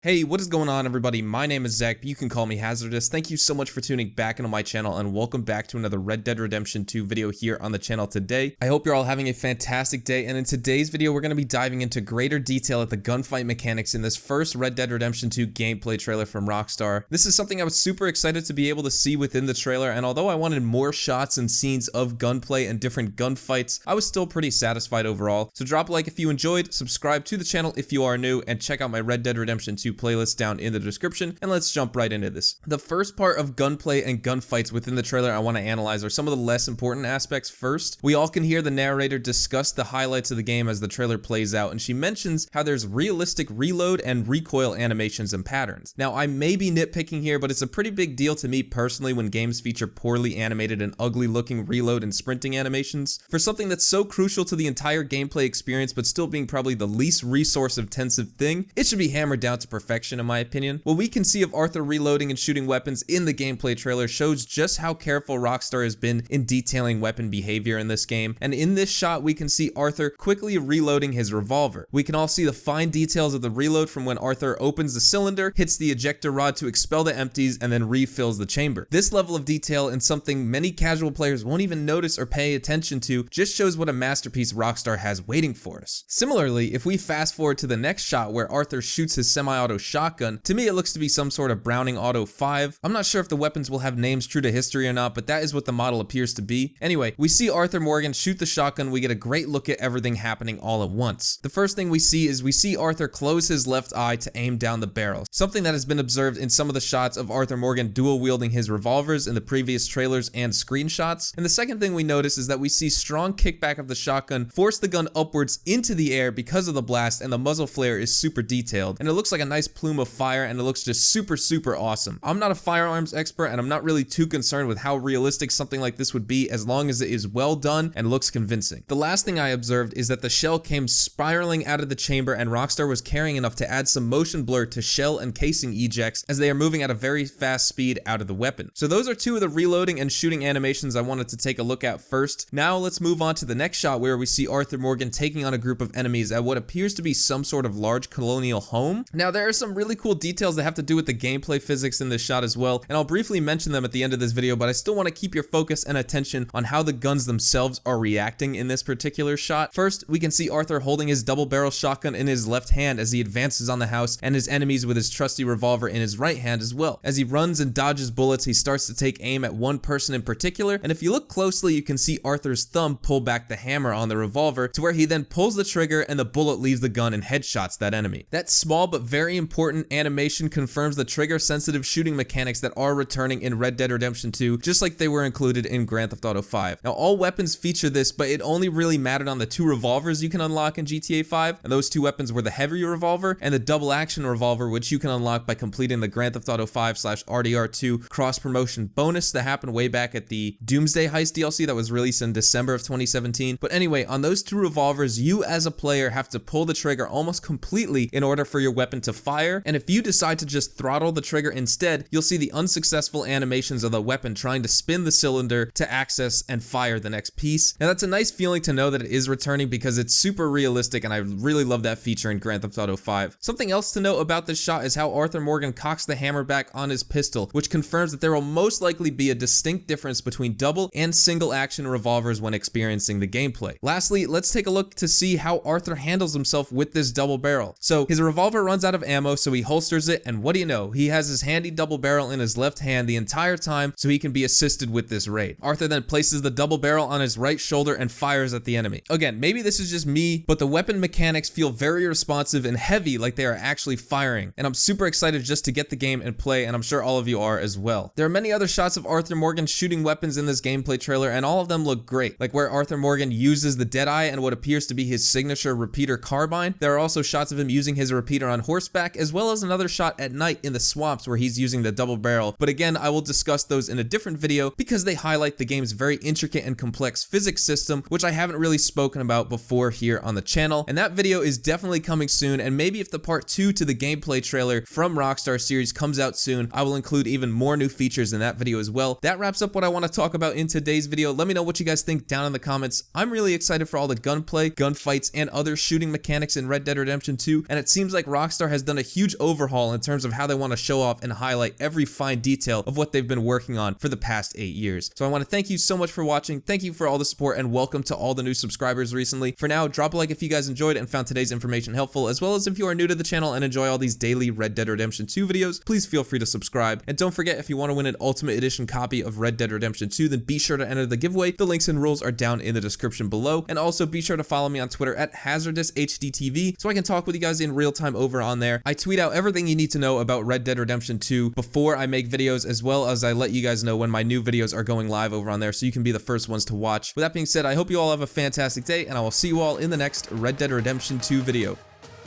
Hey, what is going on, everybody? My name is Zach, but you can call me Hazardous. Thank you so much for tuning back into my channel, and welcome back to another Red Dead Redemption 2 video here on the channel today. I hope you're all having a fantastic day, and in today's video, we're going to be diving into greater detail at the gunfight mechanics in this first Red Dead Redemption 2 gameplay trailer from Rockstar. This is something I was super excited to be able to see within the trailer, and although I wanted more shots and scenes of gunplay and different gunfights, I was still pretty satisfied overall. So drop a like if you enjoyed, subscribe to the channel if you are new, and check out my Red Dead Redemption 2 playlist down in the description, and let's jump right into this. The first part of gunplay and gunfights within the trailer I want to analyze are some of the less important aspects first. We all can hear the narrator discuss the highlights of the game as the trailer plays out, and she mentions how there's realistic reload and recoil animations and patterns. Now, I may be nitpicking here, but it's a pretty big deal to me personally when games feature poorly animated and ugly looking reload and sprinting animations. For something that's so crucial to the entire gameplay experience but still being probably the least resource intensive thing, it should be hammered down to perfection in my opinion. What we can see of Arthur reloading and shooting weapons in the gameplay trailer shows just how careful Rockstar has been in detailing weapon behavior in this game, and in this shot we can see Arthur quickly reloading his revolver. We can all see the fine details of the reload from when Arthur opens the cylinder, hits the ejector rod to expel the empties, and then refills the chamber. This level of detail and something many casual players won't even notice or pay attention to just shows what a masterpiece Rockstar has waiting for us. Similarly, if we fast forward to the next shot where Arthur shoots his semi-auto shotgun, to me it looks to be some sort of Browning Auto 5. I'm not sure if the weapons will have names true to history or not, but that is what the model appears to be. Anyway, we see Arthur Morgan shoot the shotgun. We get a great look at everything happening all at once. The first thing we see Arthur close his left eye to aim down the barrel, something that has been observed in some of the shots of Arthur Morgan dual wielding his revolvers in the previous trailers and screenshots. And the second thing we notice is that we see strong kickback of the shotgun force the gun upwards into the air because of the blast, and the muzzle flare is super detailed, and it looks like a nice plume of fire, and it looks just super awesome. I'm not a firearms expert, and I'm not really too concerned with how realistic something like this would be as long as it is well done and looks convincing. The last thing I observed is that the shell came spiraling out of the chamber, and Rockstar was caring enough to add some motion blur to shell and casing ejects as they are moving at a very fast speed out of the weapon. So those are two of the reloading and shooting animations I wanted to take a look at first. Now let's move on to the next shot where we see Arthur Morgan taking on a group of enemies at what appears to be some sort of large colonial home. Now there are some really cool details that have to do with the gameplay physics in this shot as well, and I'll briefly mention them at the end of this video, but I still want to keep your focus and attention on how the guns themselves are reacting in this particular shot. First, we can see Arthur holding his double barrel shotgun in his left hand as he advances on the house, and his enemies with his trusty revolver in his right hand as well. As he runs and dodges bullets, he starts to take aim at one person in particular, and if you look closely, you can see Arthur's thumb pull back the hammer on the revolver to where he then pulls the trigger and the bullet leaves the gun and headshots that enemy. That small but very important animation confirms the trigger-sensitive shooting mechanics that are returning in Red Dead Redemption 2, just like they were included in Grand Theft Auto 5. Now, all weapons feature this, but it only really mattered on the two revolvers you can unlock in GTA 5, and those two weapons were the heavy revolver and the double-action revolver, which you can unlock by completing the Grand Theft Auto 5/RDR2 cross-promotion bonus that happened way back at the Doomsday Heist DLC that was released in December of 2017. But anyway, on those two revolvers, you as a player have to pull the trigger almost completely in order for your weapon to fire, and if you decide to just throttle the trigger instead, you'll see the unsuccessful animations of the weapon trying to spin the cylinder to access and fire the next piece. Now that's a nice feeling to know that it is returning because it's super realistic, and I really love that feature in Grand Theft Auto 5. Something else to note about this shot is how Arthur Morgan cocks the hammer back on his pistol, which confirms that there will most likely be a distinct difference between double and single action revolvers when experiencing the gameplay. Lastly, let's take a look to see how Arthur handles himself with this double barrel. So his revolver runs out of ammo, so he holsters it, and what do you know, he has his handy double barrel in his left hand the entire time so he can be assisted with this raid. Arthur then places the double barrel on his right shoulder and fires at the enemy. Again, maybe this is just me, but the weapon mechanics feel very responsive and heavy, like they are actually firing, and I'm super excited just to get the game and play, and I'm sure all of you are as well. There are many other shots of Arthur Morgan shooting weapons in this gameplay trailer, and all of them look great, like where Arthur Morgan uses the Deadeye and what appears to be his signature repeater carbine. There are also shots of him using his repeater on horseback, as well as another shot at night in the swamps where he's using the double barrel, but again, I will discuss those in a different video because they highlight the game's very intricate and complex physics system, which I haven't really spoken about before here on the channel, and that video is definitely coming soon, and maybe if the part 2 to the gameplay trailer from Rockstar series comes out soon, I will include even more new features in that video as well. That wraps up what I want to talk about in today's video. Let me know what you guys think down in the comments. I'm really excited for all the gunplay, gunfights, and other shooting mechanics in Red Dead Redemption 2, and it seems like Rockstar has done done a huge overhaul in terms of how they want to show off and highlight every fine detail of what they've been working on for the past 8 years. So I want to thank you so much for watching. Thank you for all the support, and welcome to all the new subscribers recently. For now, drop a like if you guys enjoyed and found today's information helpful, as well as if you are new to the channel and enjoy all these daily Red Dead Redemption 2 videos, please feel free to subscribe. And don't forget, if you want to win an Ultimate Edition copy of Red Dead Redemption 2, then be sure to enter the giveaway. The links and rules are down in the description below. And also be sure to follow me on Twitter at HazardousHDTV so I can talk with you guys in real time over on there. I tweet out everything you need to know about Red Dead Redemption 2 before I make videos, as well as I let you guys know when my new videos are going live over on there, so you can be the first ones to watch. With that being said, I hope you all have a fantastic day, and I will see you all in the next Red Dead Redemption 2 video.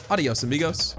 Adios, amigos.